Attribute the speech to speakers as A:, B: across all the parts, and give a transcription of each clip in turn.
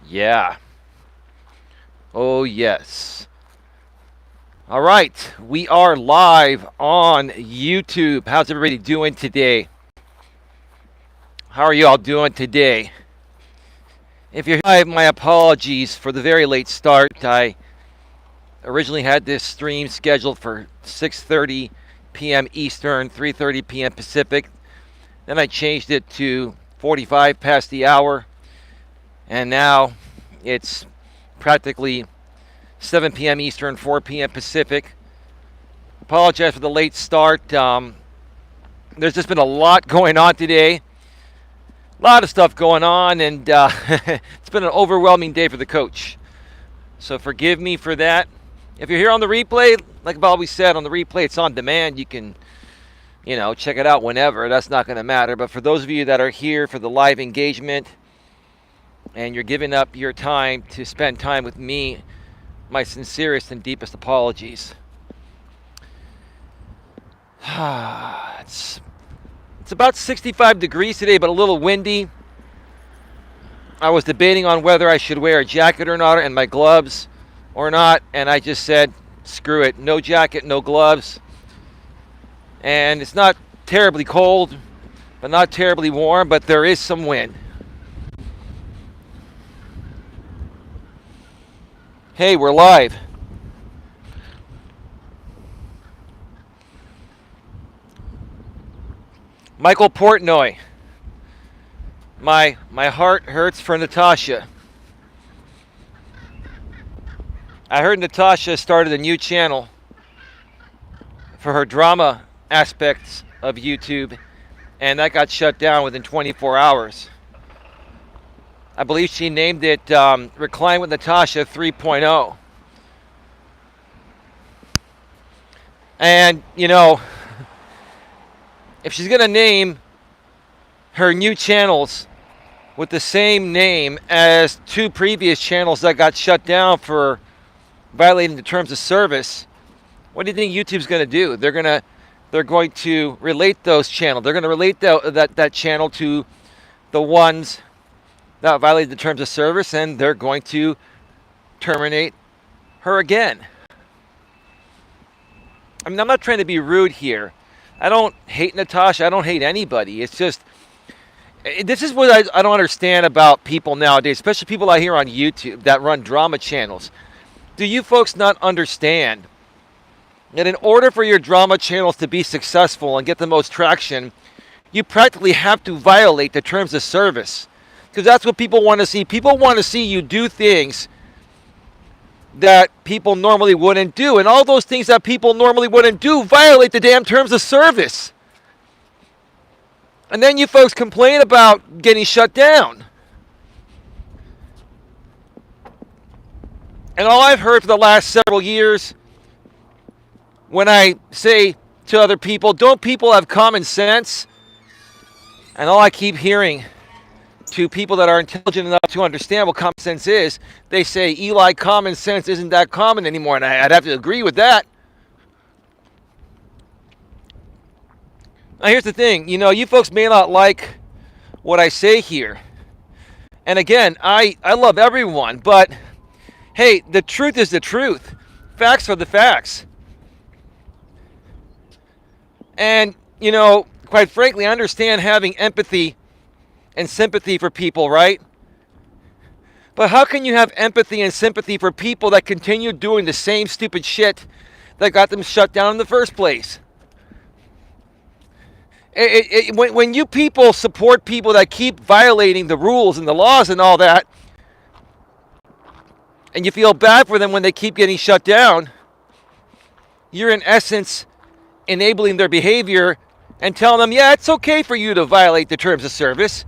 A: Yeah. Oh, yes. All right. We are live on YouTube. How's everybody doing today? How are you all doing today? If you're live, my apologies for the very late start. I originally had this stream scheduled for 6:30 p.m. Eastern, 3:30 p.m. Pacific. Then I changed it to 45 past the hour. And now it's practically 7 p.m. Eastern, 4 p.m. Pacific. Apologize for the late start. There's just been a lot going on today. A lot of stuff going on, and it's been an overwhelming day for the coach. So forgive me for that. If you're here on the replay, like I've always said, on the replay, it's on demand. You can, check it out whenever. That's not going to matter. But for those of you that are here for the live engagement and you're giving up your time to spend time with me, my sincerest and deepest apologies. It's about 65 degrees today, but a little windy. I was debating on whether I should wear a jacket or not, and my gloves or not, and I just said, screw it. No jacket, no gloves. And it's not terribly cold, but not terribly warm, but there is some wind. Hey, we're live. Michael Portnoy. My heart hurts for Natasha. I heard Natasha started a new channel for her drama aspects of YouTube, and that got shut down within 24 hours. I believe she named it Recline with Natasha 3.0. And, if she's going to name her new channels with the same name as two previous channels that got shut down for violating the terms of service, what do you think YouTube's going to do? They're going to relate those channels. They're going to relate that channel to the ones that violated the terms of service, and they're going to terminate her again. I mean, I'm not trying to be rude here. I don't hate Natasha. I don't hate anybody. It's just, this is what I don't understand about people nowadays, especially people out here on YouTube that run drama channels. Do you folks not understand that in order for your drama channels to be successful and get the most traction, you practically have to violate the terms of service? Because that's what people want to see. People want to see you do things that people normally wouldn't do. And all those things that people normally wouldn't do violate the damn terms of service. And then you folks complain about getting shut down. And all I've heard for the last several years, when I say to other people, don't people have common sense? And all I keep hearing to people that are intelligent enough to understand what common sense is, they say, Eli, common sense isn't that common anymore. And I'd have to agree with that. Now, here's the thing. You folks may not like what I say here. And again, I love everyone. But, hey, the truth is the truth. Facts are the facts. And, quite frankly, I understand having empathy and sympathy for people, right? But how can you have empathy and sympathy for people that continue doing the same stupid shit that got them shut down in the first place? When you people support people that keep violating the rules and the laws and all that, and you feel bad for them when they keep getting shut down, you're in essence enabling their behavior and telling them, yeah, it's okay for you to violate the terms of service.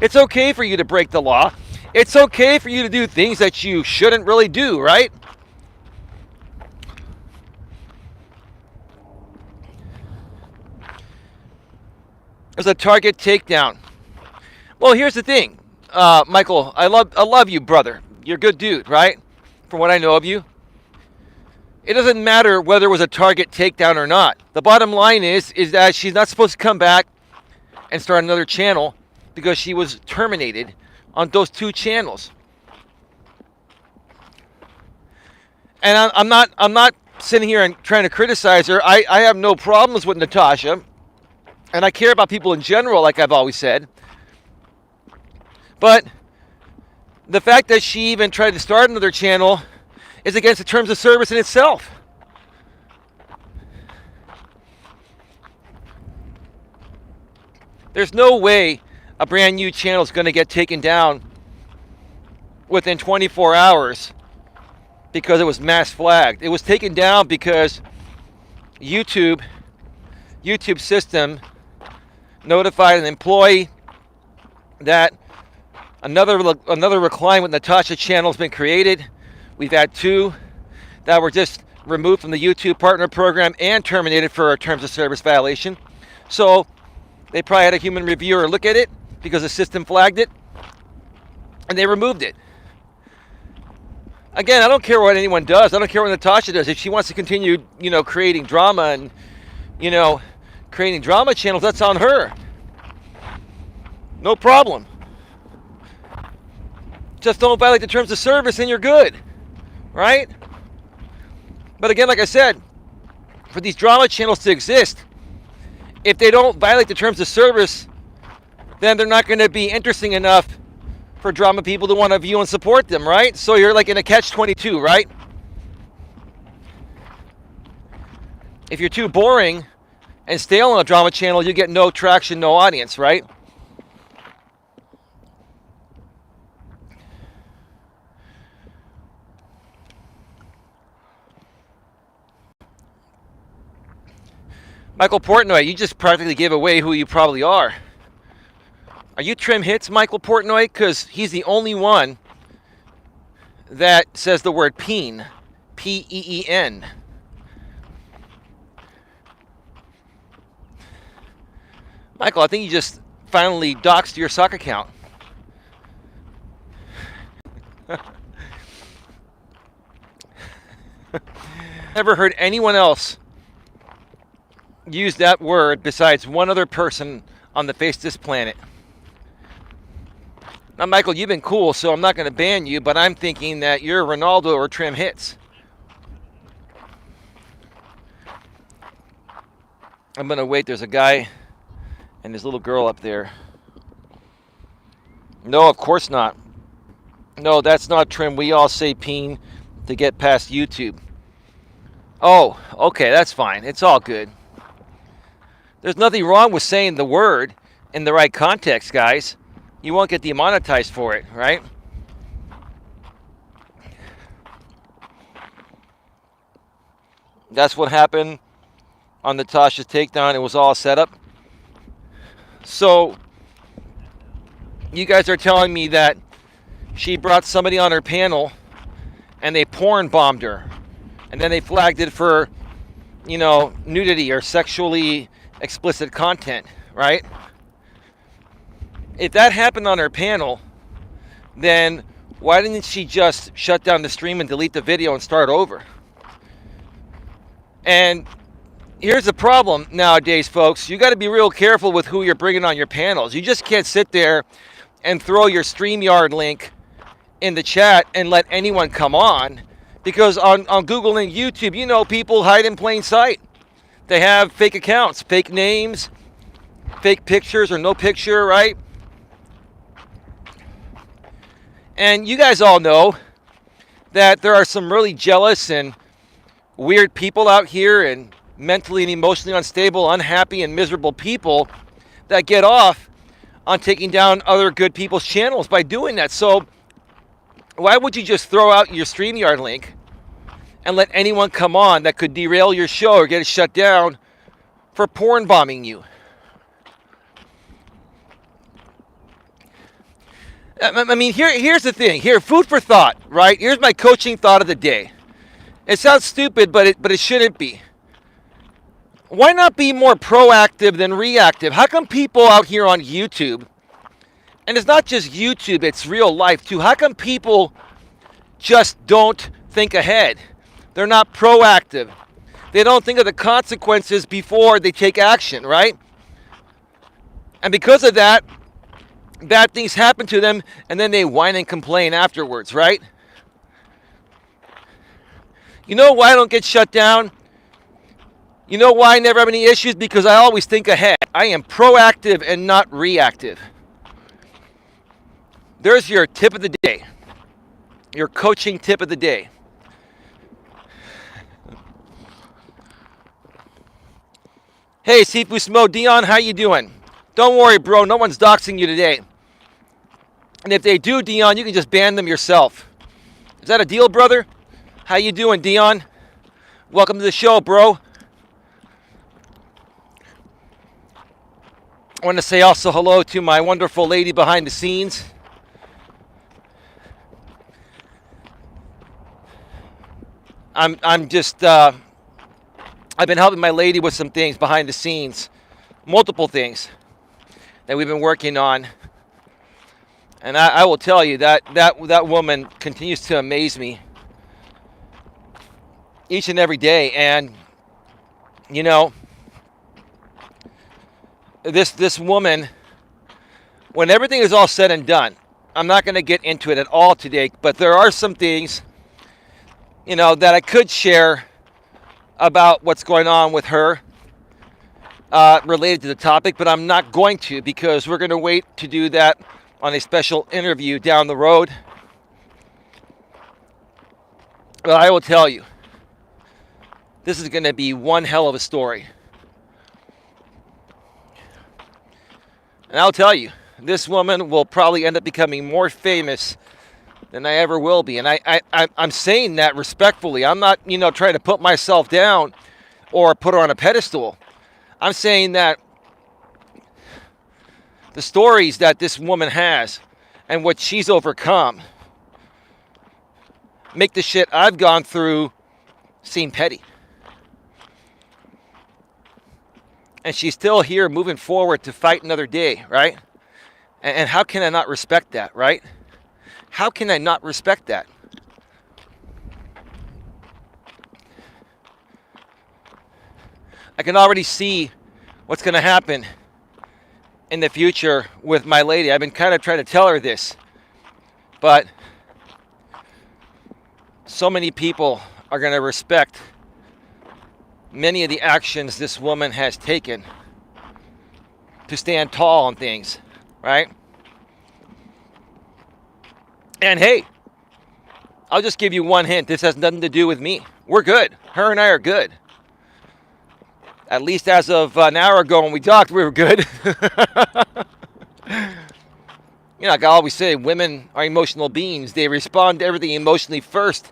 A: It's okay for you to break the law. It's okay for you to do things that you shouldn't really do, right? There's a target takedown. Well, here's the thing, Michael. I love you, brother. You're a good dude, right? From what I know of you, it doesn't matter whether it was a target takedown or not. The bottom line is that she's not supposed to come back and start another channel because she was terminated on those two channels. And I'm not sitting here and trying to criticize her. I have no problems with Natasha, and I care about people in general, like I've always said. But the fact that she even tried to start another channel is against the terms of service in itself. There's no way a brand new channel is going to get taken down within 24 hours because it was mass flagged. It was taken down because YouTube system notified an employee that another recline with Natasha channel has been created. We've had 2 that were just removed from the YouTube partner program and terminated for a terms of service violation. So they probably had a human reviewer look at it because the system flagged it, and they removed it. Again, I don't care what anyone does. I don't care what Natasha does. If she wants to continue, creating drama and, creating drama channels, that's on her. No problem. Just don't violate the terms of service and you're good, right? But again, like I said, for these drama channels to exist, if they don't violate the terms of service, then they're not going to be interesting enough for drama people to want to view and support them, right? So you're like in a catch-22, right? If you're too boring and stale on a drama channel, you get no traction, no audience, right? Michael Portnoy, you just practically gave away who you probably are. Are you Trim Hits, Michael Portnoy? Because he's the only one that says the word peen. P-E-E-N. Michael, I think you just finally doxed your sock account. Never heard anyone else use that word besides one other person on the face of this planet. Now, Michael, you've been cool, so I'm not going to ban you, but I'm thinking that you're Ronaldo or Trim Hits. I'm going to wait. There's a guy and his little girl up there. No, of course not. No, that's not Trim. We all say peen to get past YouTube. Oh, okay, that's fine. It's all good. There's nothing wrong with saying the word in the right context, guys. You won't get demonetized for it, right? That's what happened on Natasha's takedown. It was all set up. So, you guys are telling me that she brought somebody on her panel and they porn bombed her. And then they flagged it for, nudity or sexually explicit content, right? If that happened on her panel, then why didn't she just shut down the stream and delete the video and start over? And here's the problem nowadays, folks. You got to be real careful with who you're bringing on your panels. You just can't sit there and throw your StreamYard link in the chat and let anyone come on, because on Google and YouTube, people hide in plain sight. They have fake accounts, fake names, fake pictures or no picture, right? And you guys all know that there are some really jealous and weird people out here, and mentally and emotionally unstable, unhappy and miserable people that get off on taking down other good people's channels by doing that. So why would you just throw out your StreamYard link and let anyone come on that could derail your show or get it shut down for porn bombing you? I mean, here's the thing. Here, food for thought, right? Here's my coaching thought of the day. It sounds stupid, but it shouldn't be. Why not be more proactive than reactive? How come people out here on YouTube, and it's not just YouTube, it's real life too, how come people just don't think ahead? They're not proactive. They don't think of the consequences before they take action, right? And because of that, bad things happen to them, and then they whine and complain afterwards, right? You know why I don't get shut down? You know why I never have any issues? Because I always think ahead. I am proactive and not reactive. There's your tip of the day. Your coaching tip of the day. Hey, Sifu Smo, Dion, how you doing? Don't worry, bro. No one's doxing you today. And if they do, Dion, you can just ban them yourself. Is that a deal, brother? How you doing, Dion? Welcome to the show, bro. I want to say also hello to my wonderful lady behind the scenes. I'm just I've been helping my lady with some things behind the scenes, multiple things that we've been working on, and I will tell you that woman continues to amaze me each and every day. And you know, this woman, when everything is all said and done, I'm not going to get into it at all today, but there are some things, you know, that I could share about what's going on with her related to the topic, but I'm not going to, because we're going to wait to do that on a special interview down the road. But I will tell you, this is going to be one hell of a story. And I'll tell you, this woman will probably end up becoming more famous than I ever will be. And I'm saying that respectfully. I'm not, trying to put myself down or put her on a pedestal. I'm saying that the stories that this woman has and what she's overcome make the shit I've gone through seem petty. And she's still here moving forward to fight another day, right? And how can I not respect that, right? How can I not respect that? I can already see what's going to happen in the future with my lady. I've been kind of trying to tell her this, but so many people are going to respect many of the actions this woman has taken to stand tall on things, right? And hey, I'll just give you one hint. This has nothing to do with me. We're good. Her and I are good. At least as of an hour ago when we talked, we were good. Like I always say, women are emotional beings. They respond to everything emotionally first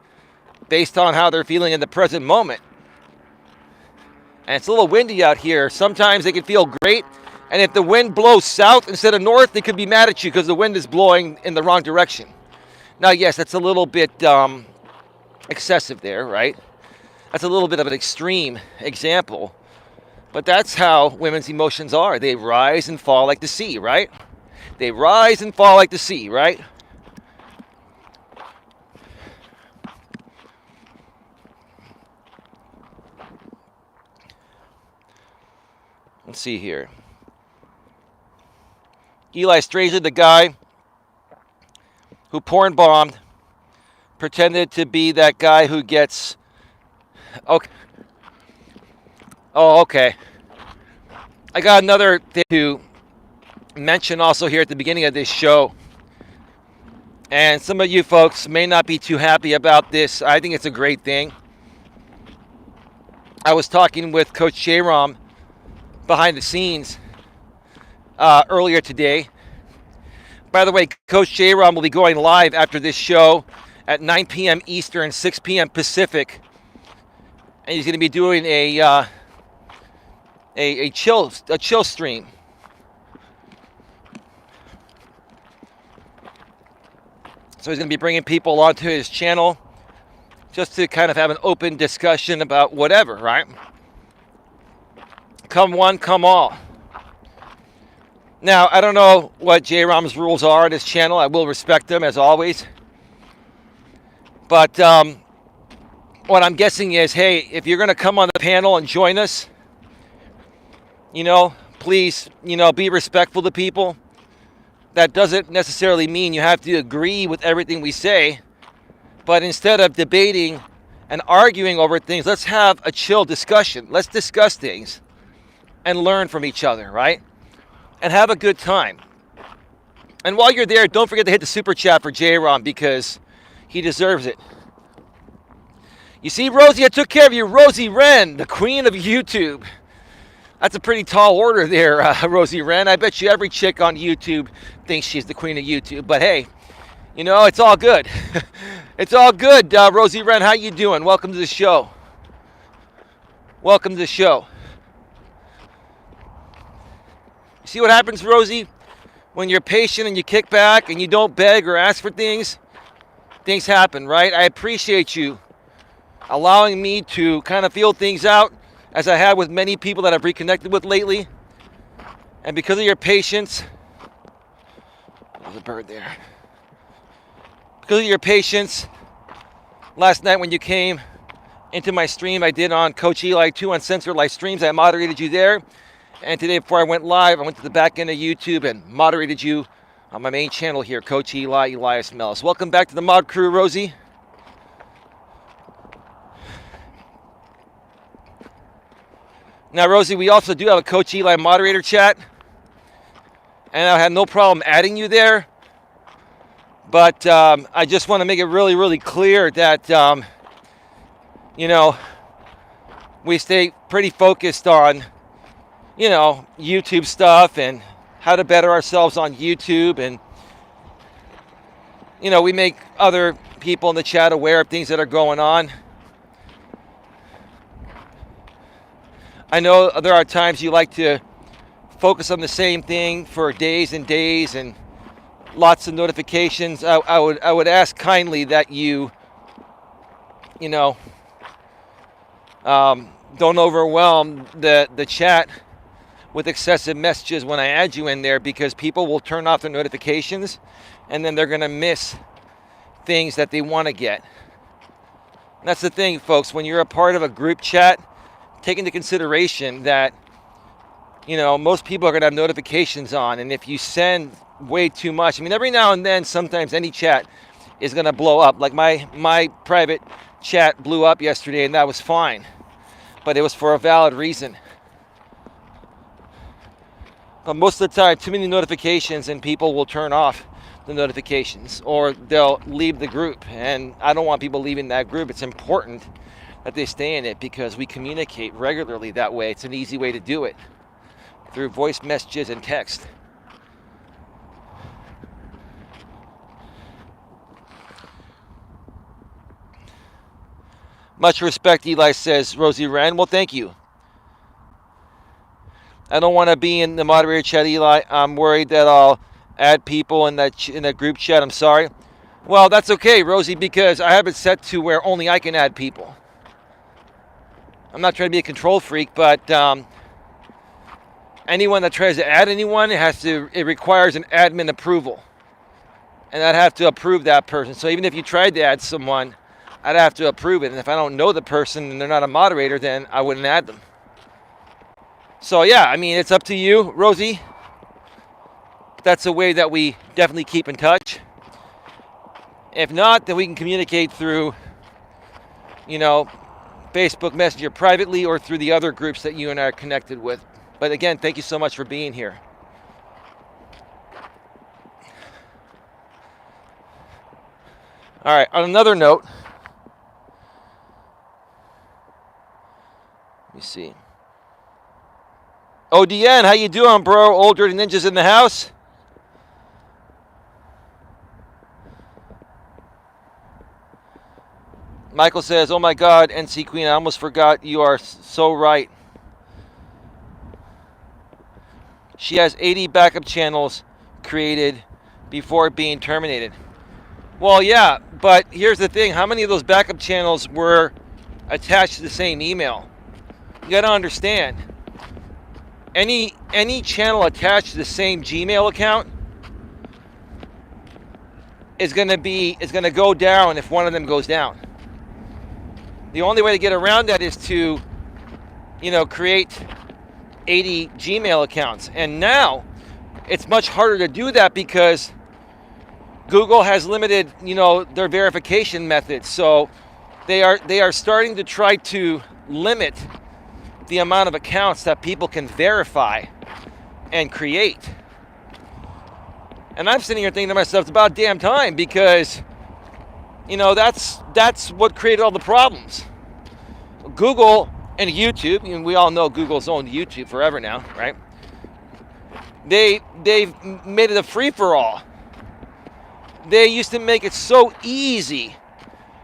A: based on how they're feeling in the present moment. And it's a little windy out here. Sometimes they can feel great. And if the wind blows south instead of north, they could be mad at you because the wind is blowing in the wrong direction. Now, yes, that's a little bit excessive there, right? That's a little bit of an extreme example. But that's how women's emotions are. They rise and fall like the sea, right? They rise and fall like the sea, right? Let's see here. Eli Strangely, the guy who porn bombed, pretended to be that guy who gets... Okay. Oh, okay. I got another thing to mention also here at the beginning of this show. And some of you folks may not be too happy about this. I think it's a great thing. I was talking with Coach Eli behind the scenes earlier today. By the way, Coach Eli will be going live after this show at 9 p.m. Eastern, 6 p.m. Pacific. And he's going to be doing a chill stream. So he's going to be bringing people onto his channel just to kind of have an open discussion about whatever, right? Come one, come all. Now, I don't know what J-Rom's rules are on his channel. I will respect them, as always. But what I'm guessing is, hey, if you're going to come on the panel and join us, please, be respectful to people. That doesn't necessarily mean you have to agree with everything we say. But instead of debating and arguing over things. Let's have a chill discussion. Let's discuss things and learn from each other, right? And have a good time. And while you're there, don't forget to hit the super chat for J-Ron because he deserves it. You see, Rosie, I took care of you. Rosie Wren, the queen of YouTube. That's a pretty tall order there, Rosie Wren. I bet you every chick on YouTube thinks she's the queen of YouTube. But hey, you know, it's all good. It's all good, Rosie Wren. How you doing? Welcome to the show. Welcome to the show. You see what happens, Rosie? When you're patient and you kick back and you don't beg or ask for things, things happen, right? I appreciate you allowing me to kind of feel things out as I have with many people that I've reconnected with lately. And because of your patience, there's a bird there. Because of your patience, last night when you came into my stream I did on Coach Eli 2 Uncensored Live Streams, I moderated you there. And today before I went live, I went to the back end of YouTube and moderated you on my main channel here, Coach Eli, Elias Melas. Welcome back to the mod crew, Rosie. Now, Rosie, we also do have a Coach Eli moderator chat. And I had no problem adding you there. But I just want to make it really, really clear that, you know, we stay pretty focused on, you know, YouTube stuff and how to better ourselves on YouTube. And, you know, we make other people in the chat aware of things that are going on. I know there are times you like to focus on the same thing for days and days and lots of notifications. I would ask kindly that you know, don't overwhelm the chat with excessive messages when I add you in there, because people will turn off their notifications and then they're going to miss things that they want to get. And that's the thing, folks. When you're a part of a group chat, take into consideration that, you know, most people are going to have notifications on. And if you send way too much, I mean, every now and then, sometimes any chat is going to blow up. Like my private chat blew up yesterday, and that was fine. But it was for a valid reason. But most of the time, too many notifications and people will turn off the notifications or they'll leave the group. And I don't want people leaving that group. It's important that they stay in it because we communicate regularly that way. It's an easy way to do it through voice messages and text. Much respect, Eli says, Rosie Wren. Well, thank you. I don't want to be in the moderator chat, Eli. I'm worried that I'll add people in that group chat. I'm sorry. Well, that's okay, Rosie, because I have it set to where only I can add people. I'm not trying to be a control freak, but anyone that tries to add anyone, it requires an admin approval. And I'd have to approve that person. So even if you tried to add someone, I'd have to approve it. And if I don't know the person and they're not a moderator, then I wouldn't add them. So yeah, I mean, it's up to you, Rosie. That's a way that we definitely keep in touch. If not, then we can communicate through, you know, Facebook Messenger privately or through the other groups that you and I are connected with. But again, thank you so much for being here. All right, on another note, let me see. ODN, how you doing, bro? Old Dirty Ninjas in the house? Michael says, oh my God, NC Queen, I almost forgot. You are so right. She has 80 backup channels created before being terminated. Well, yeah, but here's the thing. How many of those backup channels were attached to the same email? You got to understand. Any channel attached to the same Gmail account is going to go down if one of them goes down. The only way to get around that is to, you know, create 80 Gmail accounts. And now it's much harder to do that because Google has limited, you know, their verification methods. So They are starting to try to limit the amount of accounts that people can verify and create. And I'm sitting here thinking to myself, it's about damn time, because that's what created all the problems. Google and YouTube, and we all know Google's owned YouTube forever now, right? They've made it a free-for-all. They used to make it so easy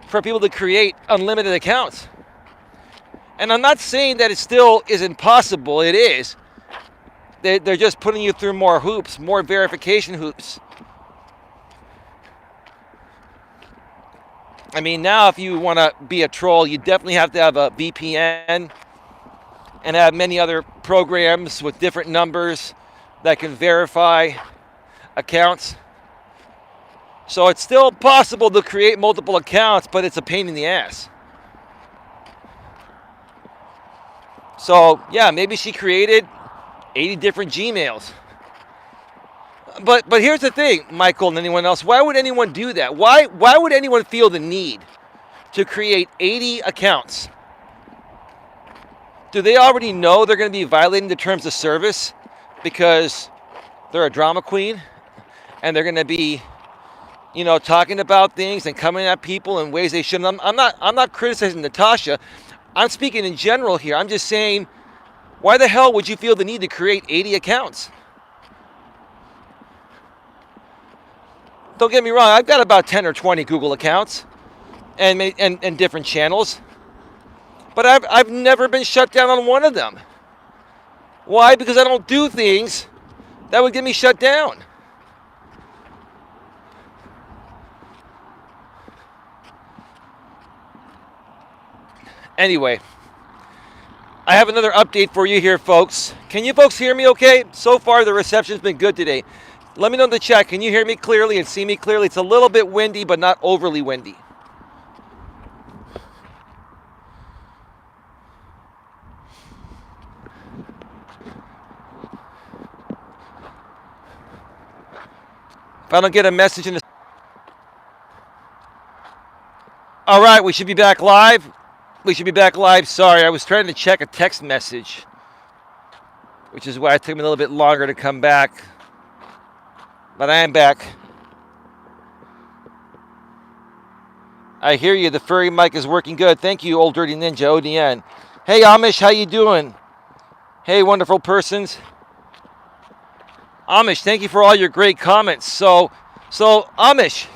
A: for people to create unlimited accounts. And I'm not saying that it still isn't possible. It is. They're just putting you through more hoops, more verification hoops. I mean, now if you want to be a troll, you definitely have to have a VPN and have many other programs with different numbers that can verify accounts. So it's still possible to create multiple accounts, but it's a pain in the ass. So, yeah, maybe she created 80 different Gmails. But here's the thing, Michael and anyone else. Why would anyone do that? Why would anyone feel the need to create 80 accounts? Do they already know they're going to be violating the terms of service because they're a drama queen and they're going to be, talking about things and coming at people in ways they shouldn't? I'm not criticizing Natasha. I'm speaking in general here. I'm just saying, why the hell would you feel the need to create 80 accounts? Don't get me wrong, I've got about 10 or 20 Google accounts and different channels. But I've never been shut down on one of them. Why? Because I don't do things that would get me shut down. Anyway, I have another update for you here, folks. Can you folks hear me okay? So far, the reception's been good today. Let me know in the chat. Can you hear me clearly and see me clearly? It's a little bit windy, but not overly windy. If I don't get a message in the... All right, we should be back live. Sorry, I was trying to check a text message, which is why it took me a little bit longer to come back. But I am back. I hear you. The furry mic is working good. Thank you, Old Dirty Ninja, ODN. Hey, Amish, how you doing? Hey, wonderful persons. Amish, thank you for all your great comments. So Amish,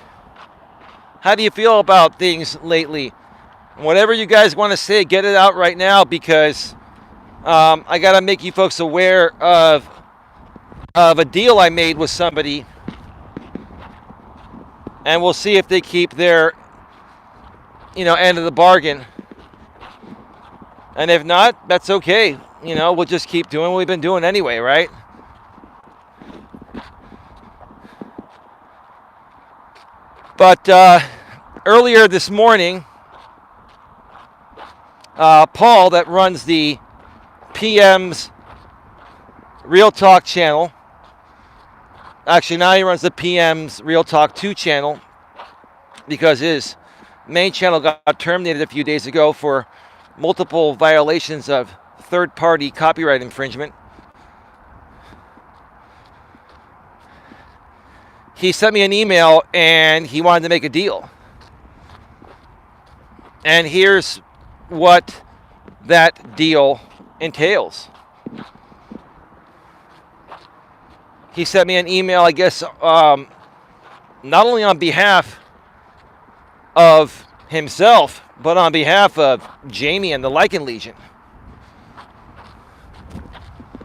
A: how do you feel about things lately? Whatever you guys want to say, get it out right now, because I got to make you folks aware of a deal I made with somebody, and we'll see if they keep their end of the bargain. And if not, that's okay. We'll just keep doing what we've been doing anyway, right? But earlier this morning, Paul, that runs the PM's Real Talk channel, actually now he runs the PM's Real Talk 2 channel, because his main channel got terminated a few days ago for multiple violations of third-party copyright infringement. He sent me an email and he wanted to make a deal. And here's what that deal entails. He sent me an email, I guess, not only on behalf of himself, but on behalf of Jamie and the Lycan Legion.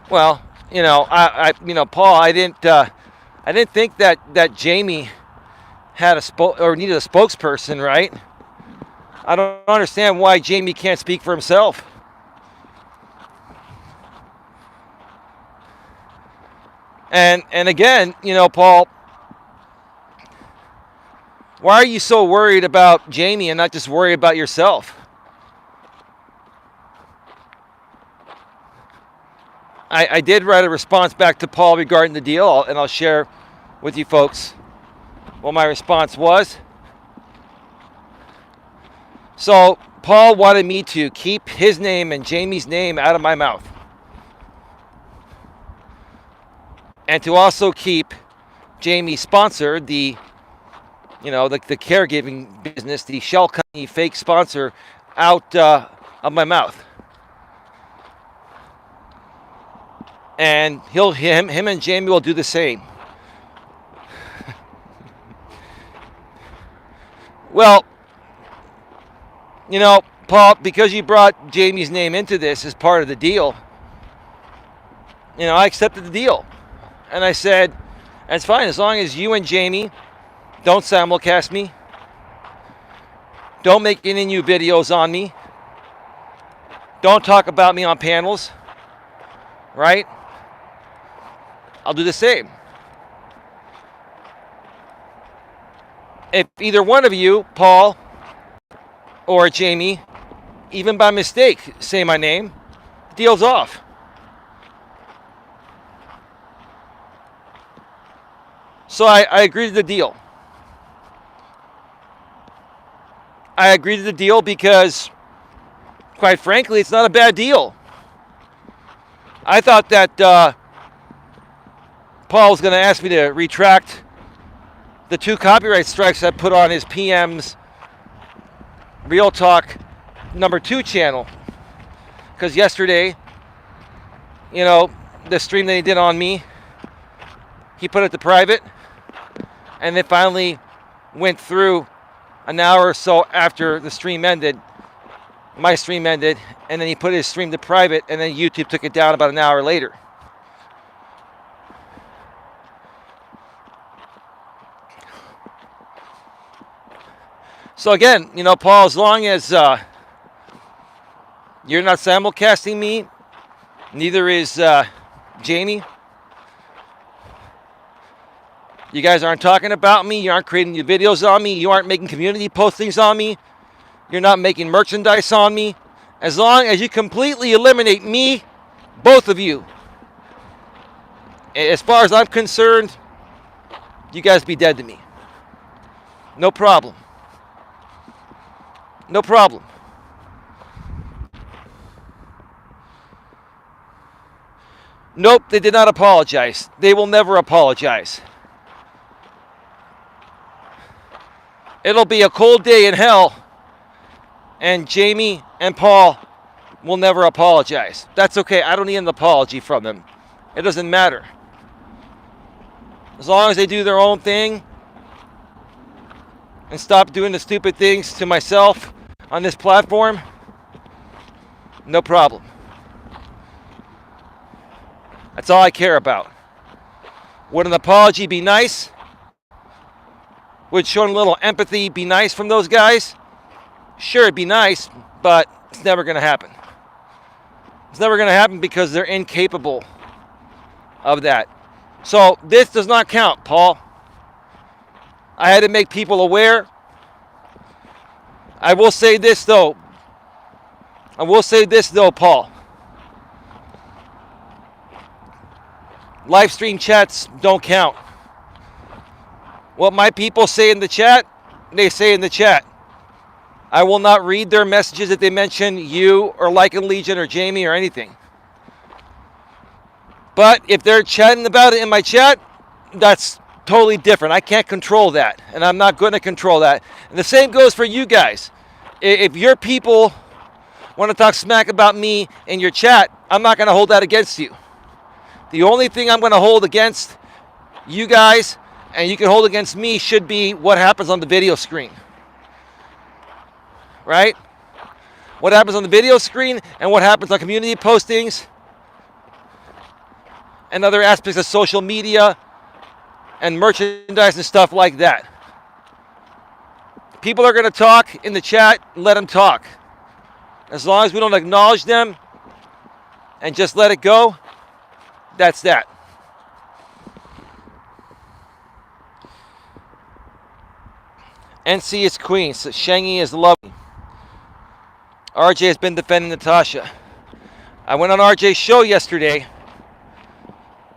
A: Well, Paul, I didn't think that Jamie had needed a spokesperson, right? I don't understand why Jamie can't speak for himself. And again, Paul, why are you so worried about Jamie and not just worry about yourself? I did write a response back to Paul regarding the deal, and I'll share with you folks what my response was. So Paul wanted me to keep his name and Jamie's name out of my mouth. And to also keep Jamie's sponsor, the caregiving business, the shell company fake sponsor, out of my mouth. And him and Jamie will do the same. Well, Paul, because you brought Jamie's name into this as part of the deal, I accepted the deal. And I said, that's fine, as long as you and Jamie don't simulcast me, don't make any new videos on me, don't talk about me on panels, right? I'll do the same. If either one of you, Paul or Jamie, even by mistake, say my name, deal's off. So I agreed to the deal. I agreed to the deal because, quite frankly, it's not a bad deal. I thought that Paul was going to ask me to retract the 2 copyright strikes I put on his PM's Real Talk #2 channel. Because yesterday, the stream that he did on me, he put it to private. And it finally went through an hour or so after the stream ended. My stream ended. And then he put his stream to private. And then YouTube took it down about an hour later. So again, Paul, as long as you're not simulcasting me, neither is Jamie. You guys aren't talking about me. You aren't creating new videos on me. You aren't making community postings on me. You're not making merchandise on me. As long as you completely eliminate me, both of you, as far as I'm concerned, you guys be dead to me. No problem. No problem. Nope, they did not apologize. They will never apologize. It'll be a cold day in hell, and Jamie and Paul will never apologize. That's okay. I don't need an apology from them. It doesn't matter. As long as they do their own thing and stop doing the stupid things to myself on this platform, no problem. That's all I care about. Would an apology be nice? Would showing a little empathy be nice from those guys? Sure, it'd be nice, but it's never going to happen. It's never going to happen because they're incapable of that. So this does not count, Paul. I had to make people aware. I will say this, though, Paul. Live stream chats don't count. What my people say in the chat, they say in the chat. I will not read their messages if they mention you or Lycan Legion or Jamie or anything. But if they're chatting about it in my chat, that's totally different. I can't control that, and I'm not going to control that. And the same goes for you guys. If your people want to talk smack about me in your chat, I'm not going to hold that against you. The only thing I'm going to hold against you guys, and you can hold against me, should be what happens on the video screen. Right? What happens on the video screen and what happens on community postings and other aspects of social media and merchandise and stuff like that. People are going to talk in the chat, let them talk. As long as we don't acknowledge them and just let it go, that's that. NC is queen, so Shangy is lovely. RJ has been defending Natasha. I went on RJ's show yesterday,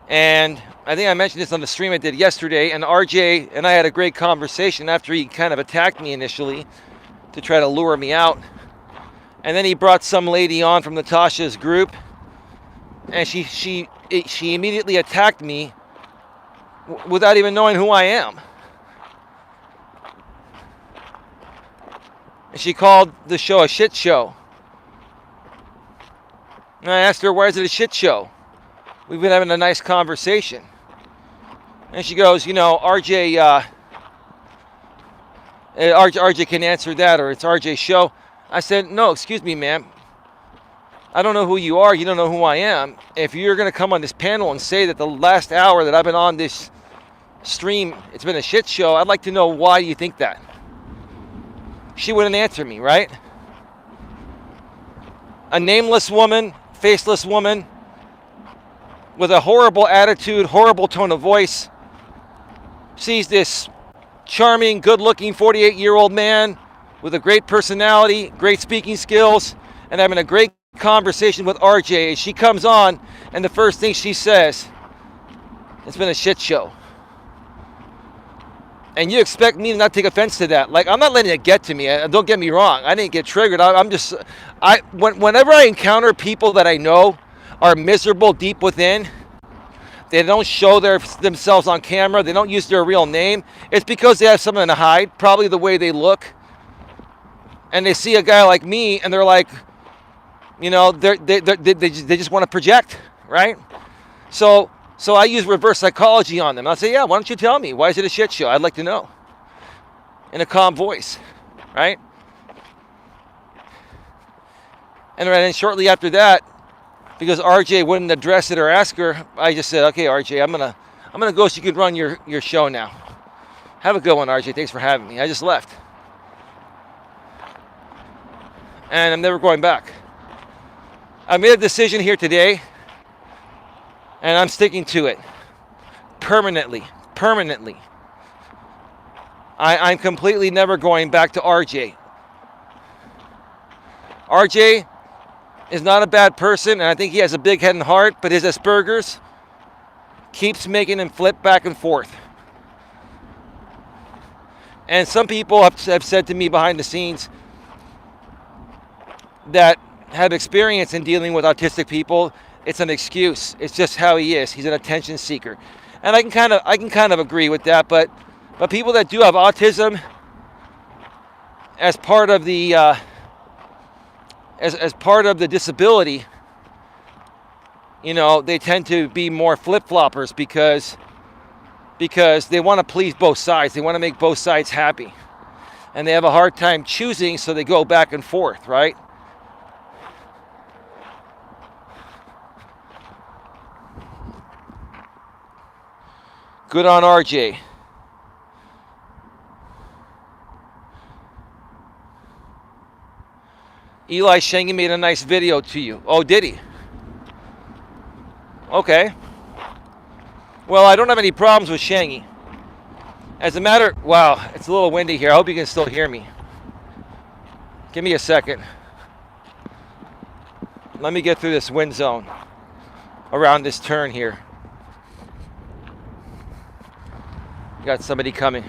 A: and I think I mentioned this on the stream I did yesterday, and RJ and I had a great conversation after he kind of attacked me initially. to try to lure me out. And then he brought some lady on from Natasha's group, and she immediately attacked me without even knowing who I am. And she called the show a shit show. And I asked her, why is it a shit show? We've been having a nice conversation. And she goes, you know, RJ can answer that, or it's RJ's show. I said, no, excuse me, ma'am. I don't know who you are. You don't know who I am. If you're going to come on this panel and say that the last hour that I've been on this stream, it's been a shit show, I'd like to know why you think that. She wouldn't answer me, right? A nameless woman, faceless woman, with a horrible attitude, horrible tone of voice, sees this charming, good-looking 48-year-old man with a great personality, great speaking skills, and having a great conversation with RJ. She comes on, and the first thing she says, it's been a shit show. And you expect me to not take offense to that. Like, I'm not letting it get to me. Don't get me wrong. I didn't get triggered. Whenever I encounter people that I know are miserable deep within, they don't show themselves on camera, they don't use their real name, it's because they have something to hide, probably the way they look. And they see a guy like me, and they're like, you know, they just want to project, right? So I use reverse psychology on them. I'll say, yeah, why don't you tell me? Why is it a shit show? I'd like to know. In a calm voice, right? And then shortly after that, because RJ wouldn't address it or ask her, I just said, okay, RJ, I'm gonna go so you can run your show now. Have a good one, RJ. Thanks for having me. I just left. And I'm never going back. I made a decision here today, and I'm sticking to it. Permanently. I'm completely never going back to RJ. RJ is not a bad person, and I think he has a big head and heart, but his Asperger's keeps making him flip back and forth. And some people have said to me behind the scenes that have experience in dealing with autistic people, it's an excuse. It's just how he is. He's an attention seeker. And I can kind of agree with that, but people that do have autism as part of the as part of the disability, you know, they tend to be more flip-floppers because they want to please both sides. They want to make both sides happy. And they have a hard time choosing, so they go back and forth, right? Good on RJ. Eli Shangy made a nice video to you. Oh, did he? Okay. Well, I don't have any problems with Shangy. Wow, it's a little windy here. I hope you can still hear me. Give me a second. Let me get through this wind zone around this turn here. Got somebody coming.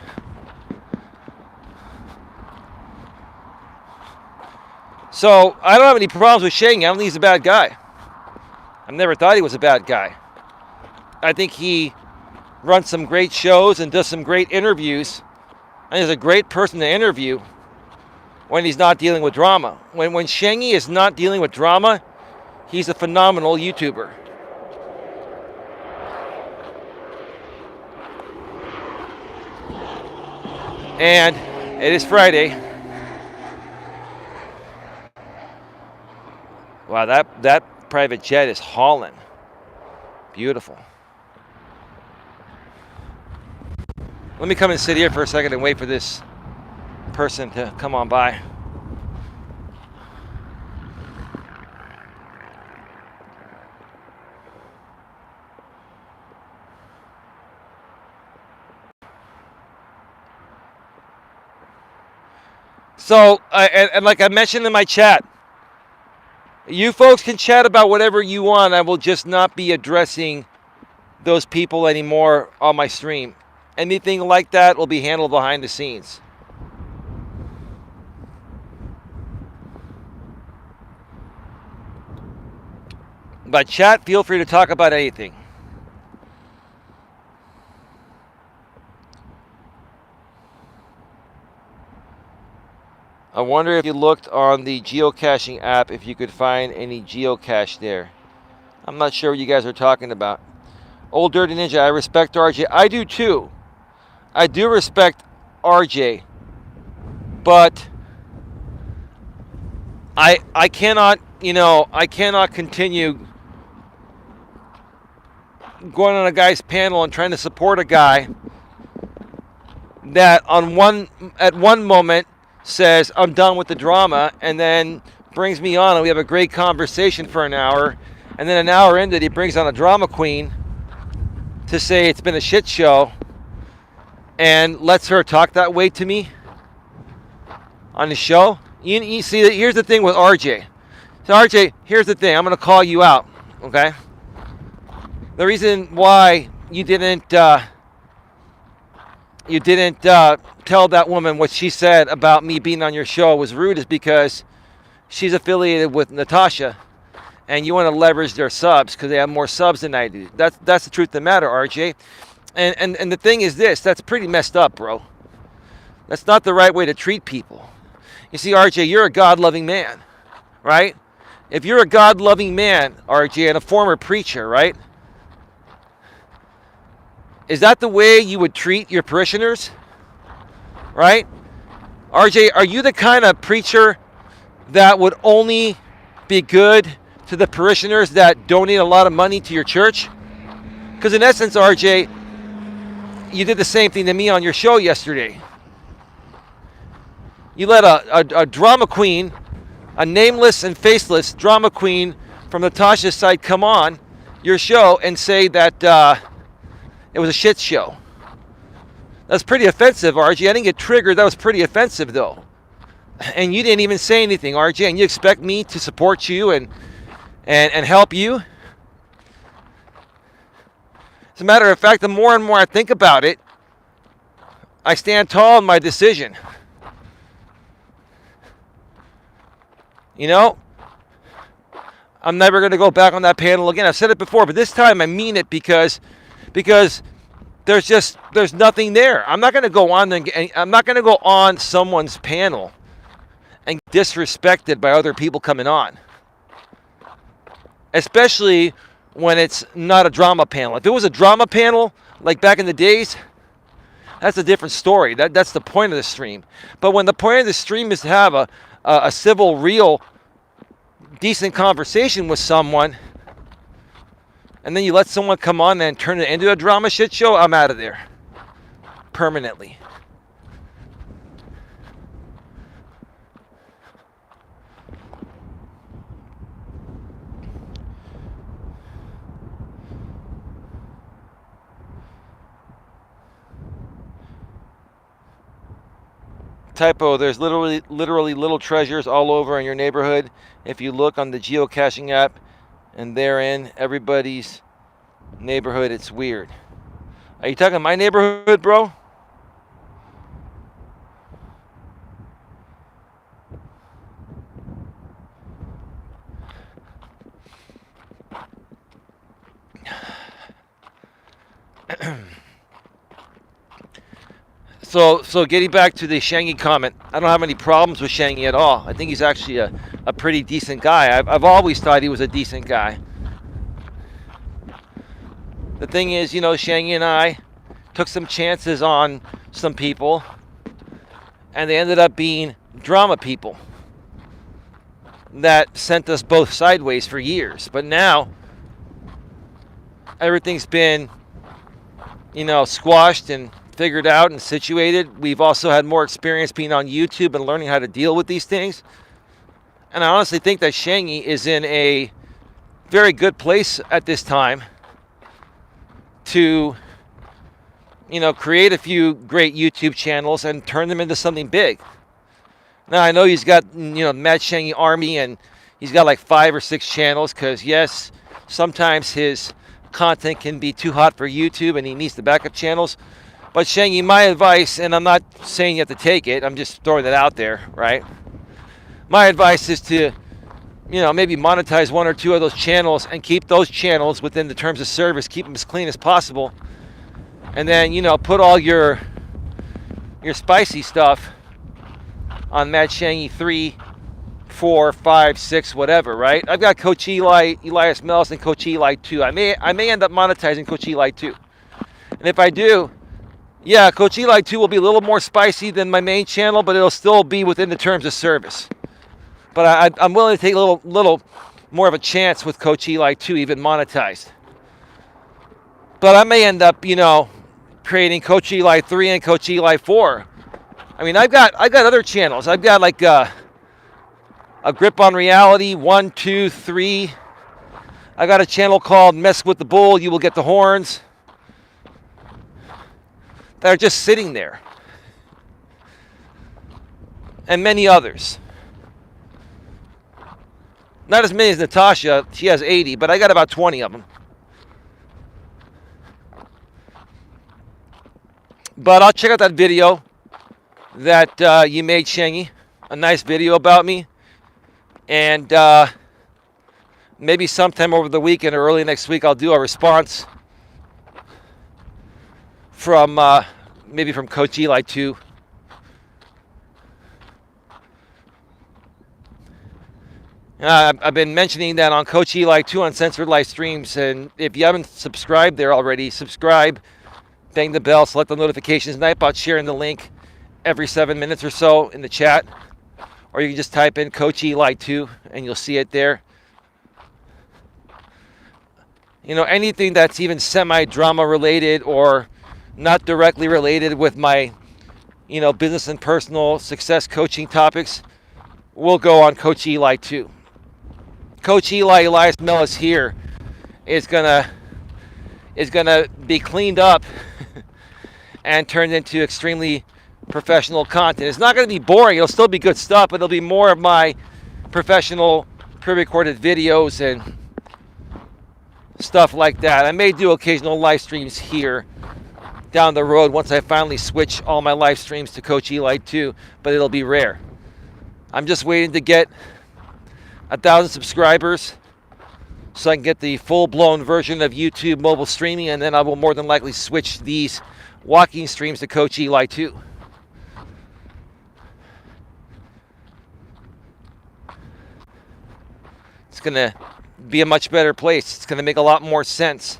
A: So, I don't have any problems with Shangy. I don't think he's a bad guy. I've never thought he was a bad guy. I think he runs some great shows and does some great interviews. And he's a great person to interview when he's not dealing with drama. When Shangy is not dealing with drama, he's a phenomenal YouTuber. And it is Friday. Wow, that private jet is hauling. Beautiful. Let me come and sit here for a second and wait for this person to come on by. So, and like I mentioned in my chat, you folks can chat about whatever you want. I will just not be addressing those people anymore on my stream. Anything like that will be handled behind the scenes. But chat, feel free to talk about anything. I wonder if you looked on the geocaching app if you could find any geocache there. I'm not sure what you guys are talking about. Old Dirty Ninja, I respect RJ. I do too. I do respect RJ. But I cannot, I cannot continue going on a guy's panel and trying to support a guy that at one moment says I'm done with the drama and then brings me on and we have a great conversation for an hour, and then an hour into it he brings on a drama queen to say it's been a shit show and lets her talk that way to me on the show. You see, here's the thing with RJ. So RJ, here's the thing. I'm going to call you out, okay? The reason why you didn't tell that woman what she said about me being on your show was rude is because she's affiliated with Natasha, and you want to leverage their subs because they have more subs than I do. That's the truth of the matter, RJ. And the thing is this, that's pretty messed up, bro. That's not the right way to treat people. You see, RJ, you're a God-loving man, right? If you're a God-loving man, RJ, and a former preacher, right? Is that the way you would treat your parishioners? Right? RJ, are you the kind of preacher that would only be good to the parishioners that donate a lot of money to your church? Because in essence, RJ, you did the same thing to me on your show yesterday. You let a drama queen, a nameless and faceless drama queen from Natasha's side come on your show and say that it was a shit show. That's pretty offensive, RJ. I didn't get triggered. That was pretty offensive, though. And you didn't even say anything, RJ. And you expect me to support you and help you? As a matter of fact, the more and more I think about it, I stand tall in my decision. I'm never going to go back on that panel again. I've said it before, but this time I mean it because there's nothing there. I'm not going to go on someone's panel and get disrespected by other people coming on, especially when it's not a drama panel. If it was a drama panel like back in the days, that's a different story. That's the point of the stream. But when the point of the stream is to have a civil, real, decent conversation with someone, and then you let someone come on and turn it into a drama shit show, I'm out of there. Permanently. Typo, there's literally little treasures all over in your neighborhood. If you look on the geocaching app, and therein everybody's neighborhood, it's weird. Are you talking my neighborhood, bro? So getting back to the Shangy comment, I don't have any problems with Shangy at all. I think he's actually a pretty decent guy. I've always thought he was a decent guy. The thing is, Shangy and I took some chances on some people, and they ended up being drama people that sent us both sideways for years. But now, everything's been, squashed and figured out and situated. We've also had more experience being on YouTube and learning how to deal with these things. And I honestly think that Shangy is in a very good place at this time to, create a few great YouTube channels and turn them into something big. Now, I know he's got, Mad Shangy Army, and he's got like 5 or 6 channels because, yes, sometimes his content can be too hot for YouTube and he needs the backup channels. But Shangy, my advice, and I'm not saying you have to take it, I'm just throwing it out there, right? My advice is to, maybe monetize one or two of those channels and keep those channels within the terms of service, keep them as clean as possible, and then put all your spicy stuff on Mad Shangy 3, 4, 5, 6, whatever, right? I've got Coach Eli, Elias Melas, and Coach Eli 2. I may end up monetizing Coach Eli 2. And if I do, yeah, Coach Eli 2 will be a little more spicy than my main channel, but it'll still be within the terms of service. But I'm willing to take a little more of a chance with Coach Eli 2, even monetized. But I may end up, creating Coach Eli 3 and Coach Eli 4. I mean, I've got other channels. I've got like a Grip on Reality 1, 2, 3. I got a channel called Mess with the Bull, You Will Get the Horns, that are just sitting there. And many others. Not as many as Natasha. She has 80, but I got about 20 of them. But I'll check out that video that you made, Shangy. A nice video about me. And maybe sometime over the weekend or early next week, I'll do a response from maybe from Coach Eli 2. I've been mentioning that on Coach Eli 2 Uncensored Live Streams, and if you haven't subscribed there already, subscribe, bang the bell, select the notifications, and I about sharing the link every 7 minutes or so in the chat, or you can just type in Coach Eli 2 and you'll see it there. Anything that's even semi-drama related or not directly related with my, business and personal success coaching topics will go on Coach Eli 2. Coach Eli, Elias Melas here is gonna be cleaned up and turned into extremely professional content. It's not going to be boring. It'll still be good stuff, but it'll be more of my professional pre-recorded videos and stuff like that. I may do occasional live streams here down the road once I finally switch all my live streams to Coach Eli 2, but it'll be rare. I'm just waiting to get 1,000 subscribers so I can get the full-blown version of YouTube mobile streaming, and then I will more than likely switch these walking streams to Coach Eli 2. It's going to be a much better place. It's going to make a lot more sense.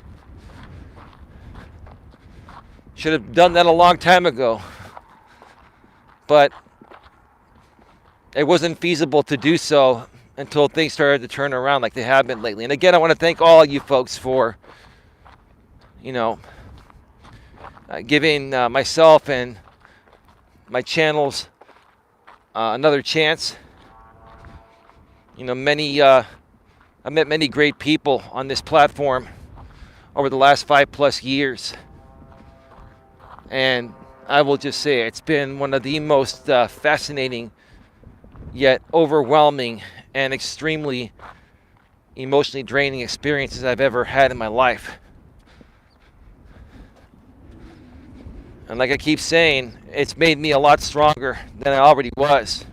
A: Should have done that a long time ago. But it wasn't feasible to do so until things started to turn around like they have been lately. And again, I want to thank all you folks for, giving myself and my channels another chance. I met many great people on this platform over the last 5+ years. And I will just say it's been one of the most fascinating yet overwhelming and extremely emotionally draining experiences I've ever had in my life. And like I keep saying, it's made me a lot stronger than I already was.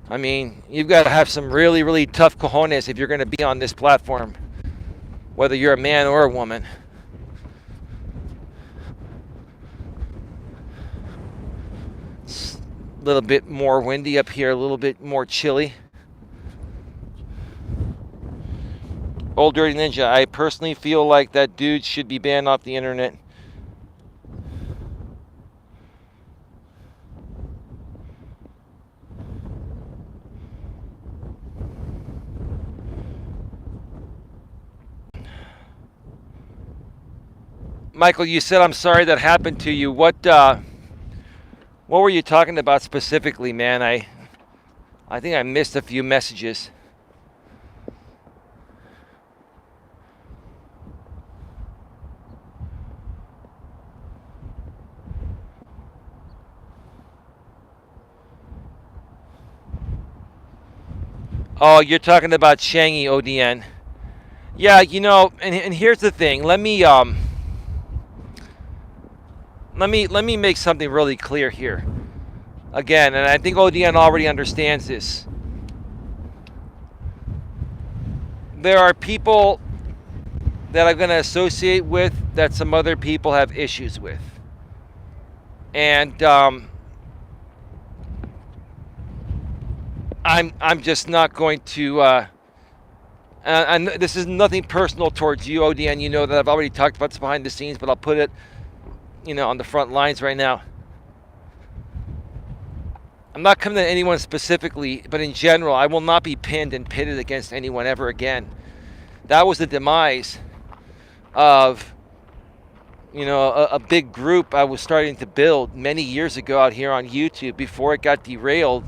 A: I mean, you've got to have some really, really tough cojones if you're going to be on this platform, whether you're a man or a woman. It's a little bit more windy up here, a little bit more chilly. Old Dirty Ninja, I personally feel like that dude should be banned off the internet. Michael, you said I'm sorry that happened to you. What were you talking about specifically, man? I think I missed a few messages. Oh, you're talking about Shangy ODN. Yeah, and here's the thing. Let me make something really clear here. Again, and I think ODN already understands this. there are people that I'm going to associate with that some other people have issues with. And I'm just not going to. And this is nothing personal towards you, ODN. You know that I've already talked about this behind the scenes, but I'll put it, on the front lines right now. I'm not coming to anyone specifically, but in general, I will not be pinned and pitted against anyone ever again. That was the demise of, a big group I was starting to build many years ago out here on YouTube before it got derailed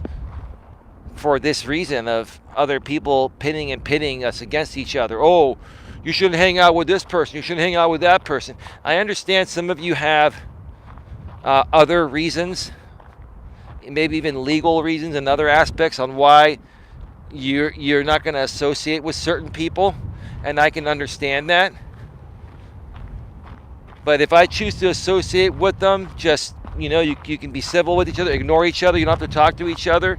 A: for this reason of other people pitting us against each other. Oh, you shouldn't hang out with this person. You shouldn't hang out with that person. I understand some of you have other reasons, maybe even legal reasons and other aspects on why you're not going to associate with certain people, and I can understand that. But if I choose to associate with them, just, you can be civil with each other, ignore each other. You don't have to talk to each other.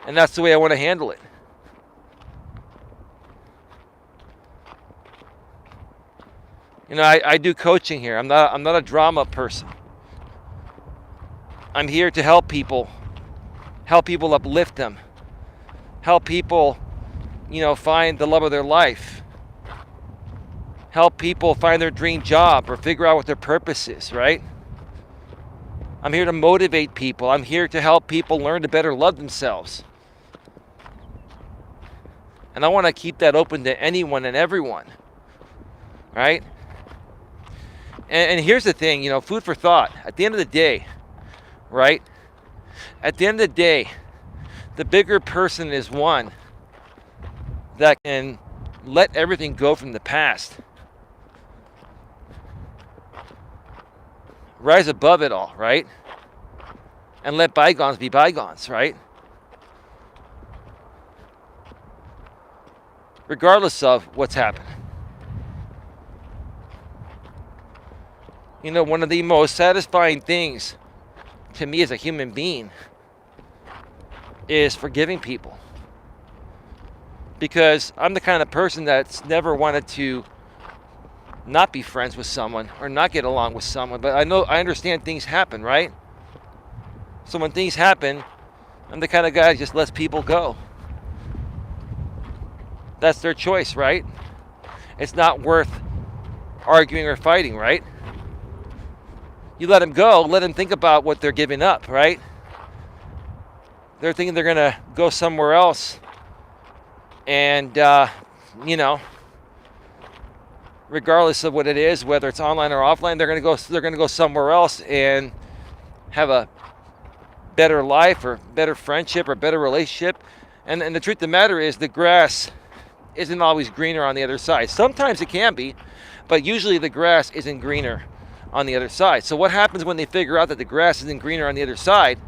A: And that's the way I want to handle it. I do coaching here. I'm not a drama person. I'm here to help people uplift them, help people, find the love of their life, help people find their dream job or figure out what their purpose is, right? I'm here to motivate people. I'm here to help people learn to better love themselves. And I want to keep that open to anyone and everyone, right? And here's the thing, food for thought. At the end of the day, right? At the end of the day, the bigger person is one that can let everything go from the past. Rise above it all, right? And let bygones be bygones, right? Regardless of what's happened. One of the most satisfying things to me as a human being is forgiving people. Because I'm the kind of person that's never wanted to not be friends with someone or not get along with someone. But I understand things happen, right? So when things happen, I'm the kind of guy that just lets people go. That's their choice, right? It's not worth arguing or fighting, right? You let them go, let them think about what they're giving up, right? They're thinking they're going to go somewhere else. And, regardless of what it is, whether it's online or offline, they're going to go somewhere else and have a better life or better friendship or better relationship. And the truth of the matter is the grass isn't always greener on the other side. Sometimes it can be, but usually the grass isn't greener on the other side. So what happens when they figure out that the grass isn't greener on the other side?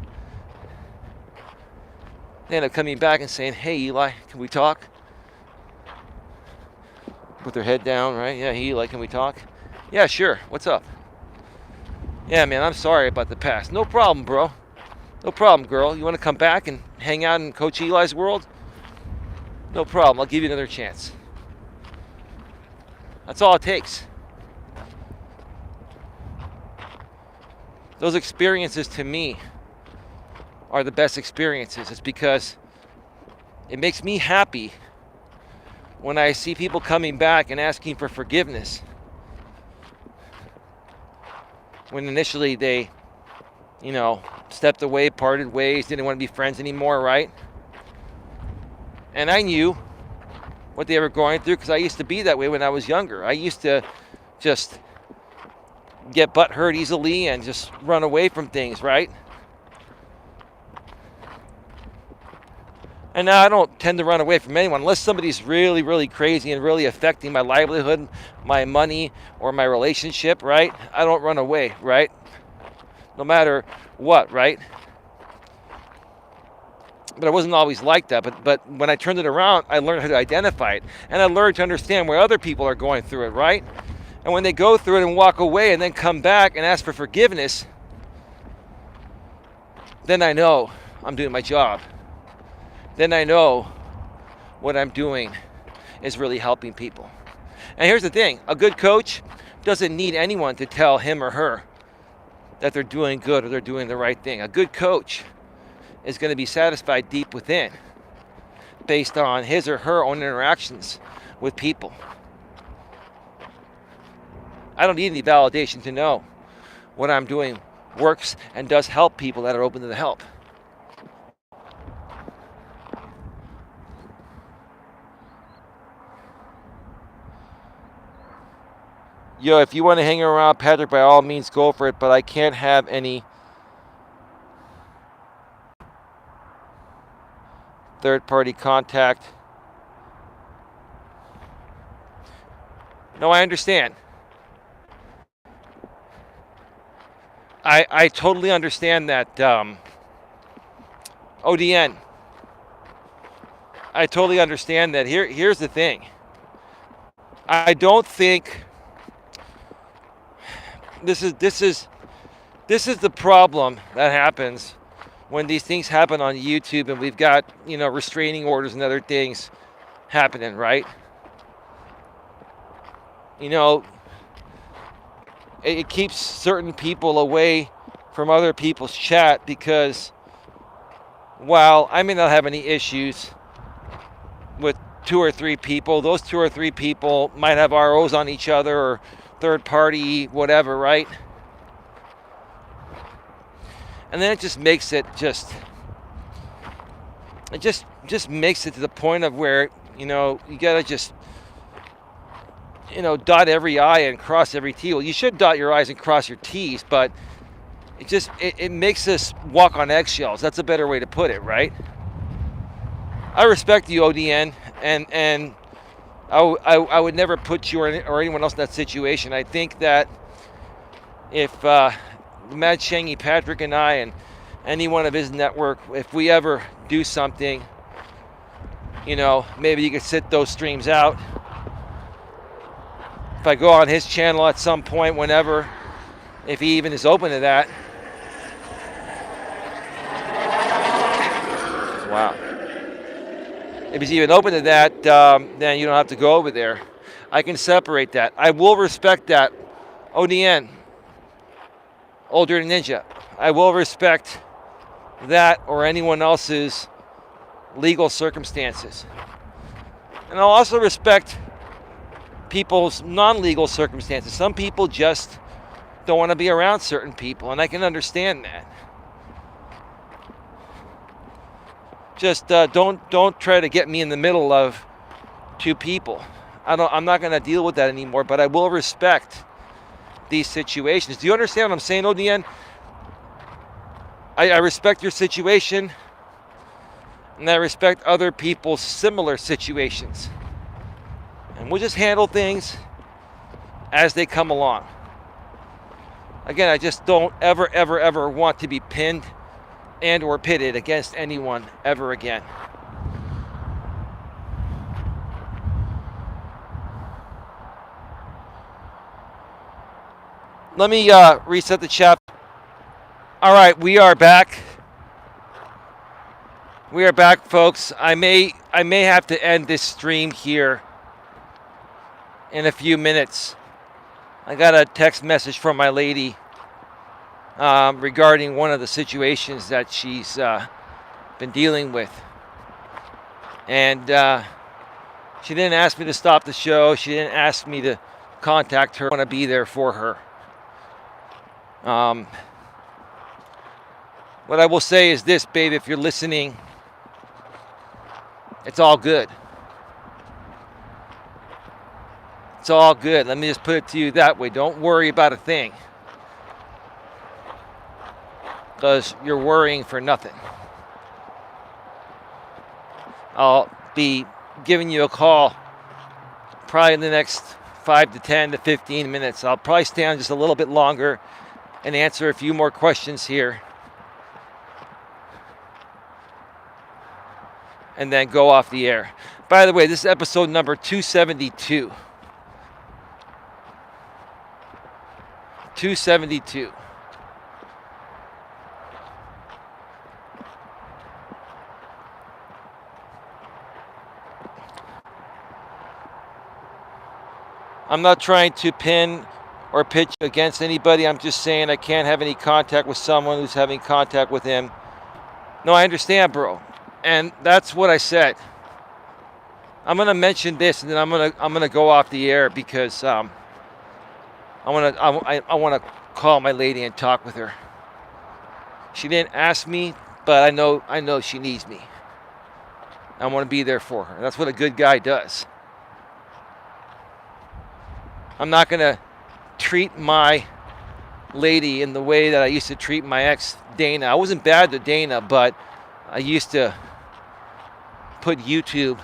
A: They end up coming back and saying, hey, Eli, can we talk? Put their head down, right? Yeah, Eli, can we talk? Yeah, sure. What's up? Yeah, man, I'm sorry about the past. No problem, bro. No problem, girl. You want to come back and hang out in Coach Eli's world? No problem. I'll give you another chance. That's all it takes. Those experiences to me are the best experiences. It's because it makes me happy when I see people coming back and asking for forgiveness. When initially they, stepped away, parted ways, didn't want to be friends anymore, right? And I knew what they were going through because I used to be that way when I was younger. I used to just get butt hurt easily and just run away from things, right? And now I don't tend to run away from anyone unless somebody's really, really crazy and really affecting my livelihood, my money, or my relationship, right? I don't run away, right? No matter what, right? But I wasn't always like that. But when I turned it around, I learned how to identify it. And I learned to understand where other people are going through it, right? And when they go through it and walk away and then come back and ask for forgiveness, then I know I'm doing my job. Then I know what I'm doing is really helping people. And here's the thing, a good coach doesn't need anyone to tell him or her that they're doing good or they're doing the right thing. A good coach is going to be satisfied deep within based on his or her own interactions with people. I don't need any validation to know what I'm doing works and does help people that are open to the help. Yo, if you want to hang around Patrick, by all means go for it, but I can't have any third-party contact. No, I understand. I totally understand that, ODN. I totally understand that. Here's the thing. I don't think this is the problem that happens when these things happen on YouTube and we've got, restraining orders and other things happening, right? It keeps certain people away from other people's chat because while I may not have any issues with 2 or 3 people, those 2 or 3 people might have ROs on each other or third party, whatever, right? And then it just makes it just makes it to the point of where, you gotta just, dot every I and cross every T. Well, you should dot your I's and cross your T's, but it makes us walk on eggshells. That's a better way to put it, right? I respect you, ODN, and I would never put you or anyone else in that situation. I think that if Mad Shangy Patrick and I and anyone of his network, if we ever do something, maybe you could sit those streams out. If I go on his channel at some point, whenever, if he even is open to that. Wow. If he's even open to that, then you don't have to go over there. I can separate that. I will respect that. ODN, Old Dirty Ninja. I will respect that or anyone else's legal circumstances. And I'll also respect people's non-legal circumstances. Some people just don't want to be around certain people, and I can understand that. Just don't try to get me in the middle of 2 people. I'm not going to deal with that anymore, but I will respect these situations. Do you understand what I'm saying, ODN? I respect your situation, and I respect other people's similar situations. And we'll just handle things as they come along. Again, I just don't ever want to be pinned and or pitted against anyone ever again. Let me reset the chat. All right, we are back. We are back, folks. I may have to end this stream here in a few minutes. I got a text message from my lady regarding one of the situations that she's been dealing with. And she didn't ask me to stop the show. She didn't ask me to contact her. I want to be there for her. What I will say is this, babe, if you're listening, it's all good. It's all good. Let me just put it to you that way. Don't worry about a thing, because you're worrying for nothing. I'll be giving you a call probably in the next 5 to 10 to 15 minutes. I'll probably stay on just a little bit longer and answer a few more questions here, and then go off the air. By the way, this is episode number 272. 272. I'm not trying to pin or pitch against anybody. I'm just saying I can't have any contact with someone who's having contact with him. No, I understand, bro. And that's what I said. I'm gonna mention this, and then I'm gonna go off the air because I wanna call my lady and talk with her. She didn't ask me, but I know she needs me. I want to be there for her. That's what a good guy does. I'm not gonna treat my lady in the way that I used to treat my ex, Dana. I wasn't bad to Dana, but I used to put YouTube,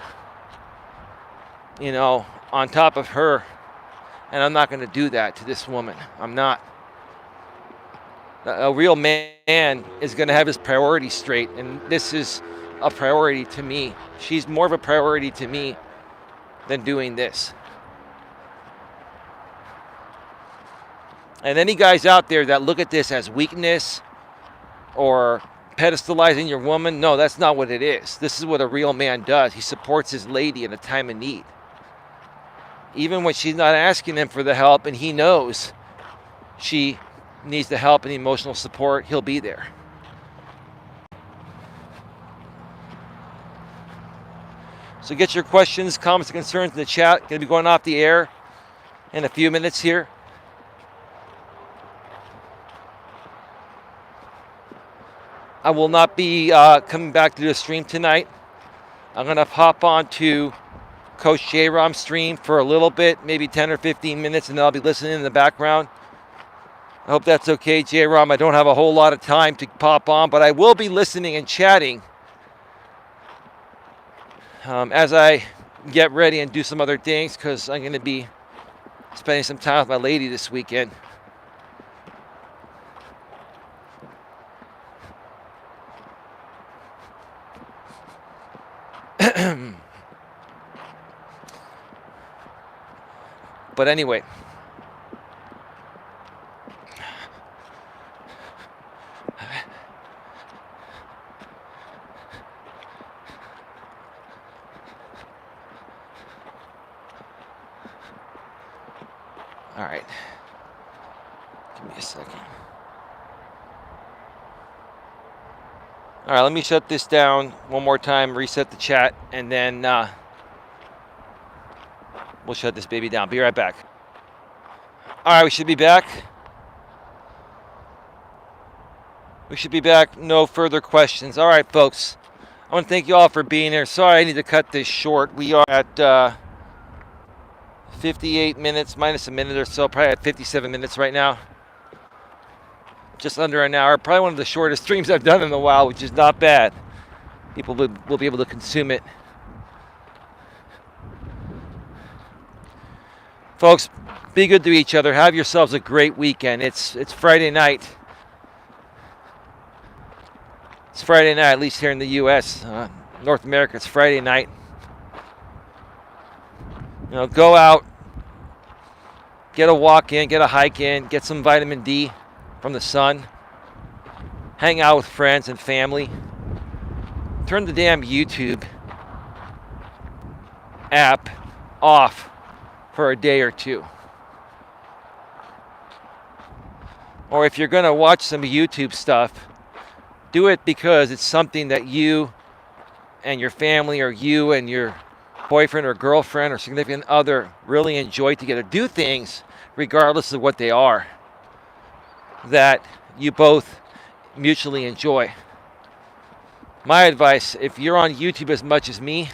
A: on top of her, and I'm not gonna do that to this woman. I'm not. A real man is gonna have his priorities straight, and this is a priority to me. She's more of a priority to me than doing this. And any guys out there that look at this as weakness or pedestalizing your woman, no, that's not what it is. This is what a real man does. He supports his lady in a time of need. Even when she's not asking him for the help and he knows she needs the help and emotional support, he'll be there. So get your questions, comments, and concerns in the chat. Going to be going off the air in a few minutes here. I will not be coming back to the stream tonight. I'm going to hop on to Coach J-Rom's stream for a little bit, maybe 10 or 15 minutes, and then I'll be listening in the background. I hope that's okay, J-Rom. I don't have a whole lot of time to pop on, but I will be listening and chatting as I get ready and do some other things, because I'm going to be spending some time with my lady this weekend. But anyway, all right, give me a second. All right, let me shut this down one more time, reset the chat, and then we'll shut this baby down. Be right back. All right, we should be back. No further questions. All right, folks. I want to thank you all for being here. Sorry, I need to cut this short. We are at 58 minutes, minus a minute or so. Probably at 57 minutes right now. Just under an hour. Probably one of the shortest streams I've done in a while, which is not bad. People will be able to consume it. Folks, be good to each other. Have yourselves a great weekend. It's Friday night. It's Friday night, at least here in the U.S. North America, it's Friday night. Go out, get a walk in, get a hike in, get some vitamin D from the sun. Hang out with friends and family. Turn the damn YouTube app off for a day or two. Or if you're going to watch some YouTube stuff, do it because it's something that you and your family, or you and your boyfriend or girlfriend or significant other really enjoy together. Do things, regardless of what they are, that you both mutually enjoy. My advice, if you're on YouTube as much as me,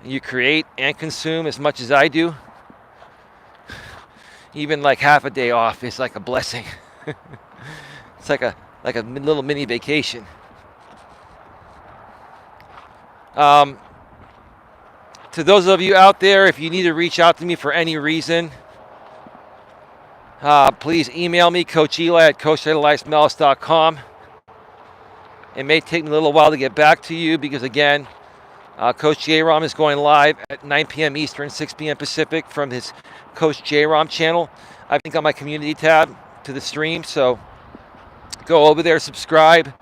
A: and you create and consume as much as I do, even like half a day off is like a blessing. It's like a little mini vacation. To those of you out there, if you need to reach out to me for any reason, please email me, Coach Eli at coacheli@eliasmelas.com. It may take me a little while to get back to you because, again, Coach J-Rom is going live at 9 p.m. Eastern, 6 p.m. Pacific from his Coach J-Rom channel. I think on my community tab to the stream, so go over there, subscribe,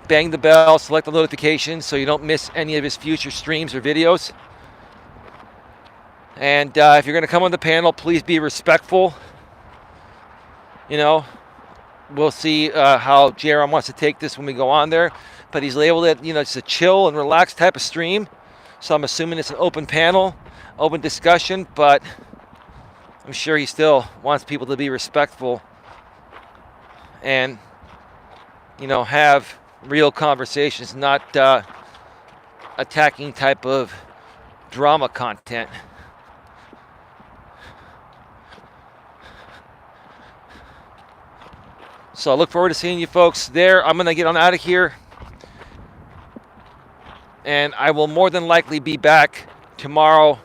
A: bang the bell, select the notifications so you don't miss any of his future streams or videos. And if you're going to come on the panel, please be respectful. You know, we'll see how Jaron wants to take this when we go on there. But he's labeled it, it's a chill and relaxed type of stream. So I'm assuming it's an open panel, open discussion. But I'm sure he still wants people to be respectful and, have real conversations, not attacking type of drama content. So I look forward to seeing you folks there. I'm going to get on out of here. And I will more than likely be back tomorrow,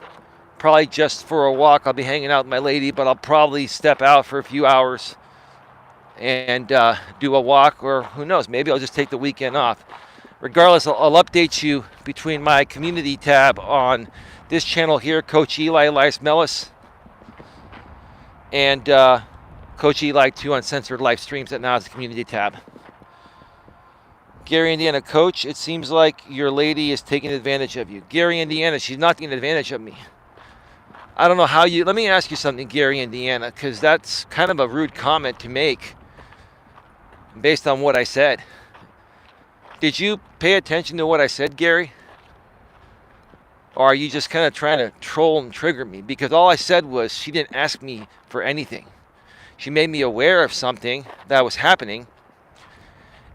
A: probably just for a walk. I'll be hanging out with my lady, but I'll probably step out for a few hours and do a walk, or who knows, maybe I'll just take the weekend off. Regardless, I'll update you between my community tab on this channel here, Coach Eli, Elias Melas, and Coach Eli 2 Uncensored Live Streams. That now is the community tab. Gary, Indiana, Coach, it seems like your lady is taking advantage of you. Gary, Indiana, she's not taking advantage of me. I don't know how you... Let me ask you something, Gary, Indiana, because that's kind of a rude comment to make based on what I said. Did you pay attention to what I said, Gary? Or are you just kind of trying to troll and trigger me? Because all I said was she didn't ask me for anything. She made me aware of something that was happening.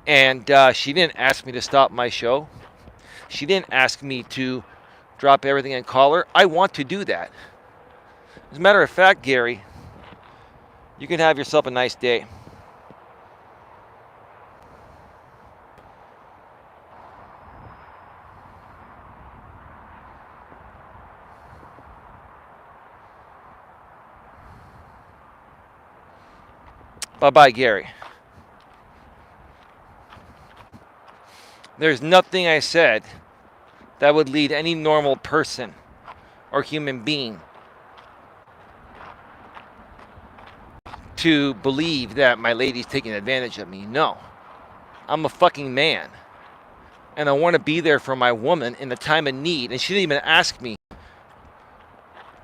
A: And she didn't ask me to stop my show. She didn't ask me to drop everything and call her. I want to do that. As a matter of fact, Gary, you can have yourself a nice day. Bye-bye, Gary. There's nothing I said that would lead any normal person or human being to believe that my lady's taking advantage of me. No. I'm a fucking man. And I want to be there for my woman in the time of need. And she didn't even ask me.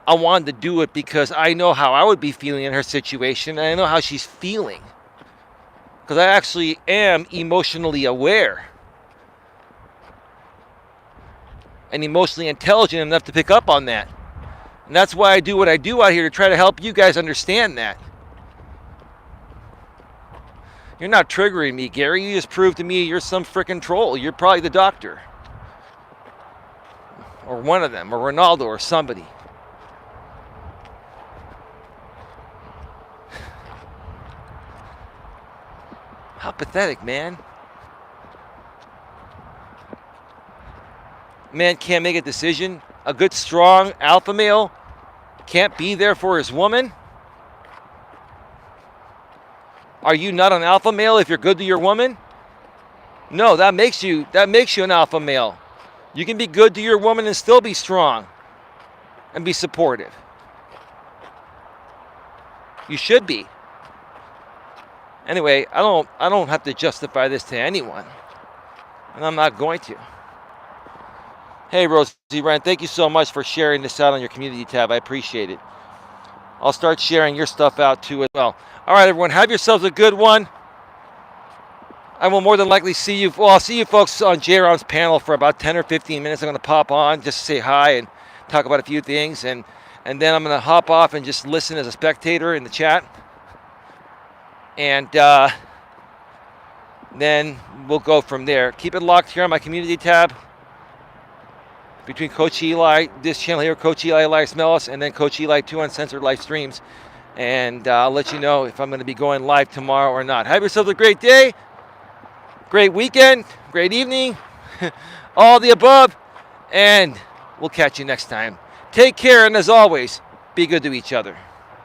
A: I wanted to do it because I know how I would be feeling in her situation, and I know how she's feeling. Because I actually am emotionally aware and emotionally intelligent enough to pick up on that. And that's why I do what I do out here, to try to help you guys understand that. You're not triggering me, Gary. You just proved to me you're some frickin' troll. You're probably the doctor. Or one of them, or Ronaldo, or somebody. How pathetic, man. Man can't make a decision. A good, strong alpha male can't be there for his woman. Are you not an alpha male if you're good to your woman? No, that makes you an alpha male. You can be good to your woman and still be strong and be supportive. You should be. Anyway, I don't have to justify this to anyone. And I'm not going to. Hey, Rosie Ryan, thank you so much for sharing this out on your community tab. I appreciate it. I'll start sharing your stuff out too as well. All right, everyone, have yourselves a good one. I will more than likely see you. Well, I'll see you folks on Jaron's panel for about 10 or 15 minutes. I'm going to pop on just to say hi and talk about a few things. And then I'm going to hop off and just listen as a spectator in the chat. And then we'll go from there. Keep it locked here on my community tab between Coach Eli, this channel here, Coach Eli, Elias Melas, and then Coach Eli 2 Uncensored Live Streams. And I'll let you know if I'm going to be going live tomorrow or not. Have yourselves a great day, great weekend, great evening, all the above, and we'll catch you next time. Take care, and as always, be good to each other.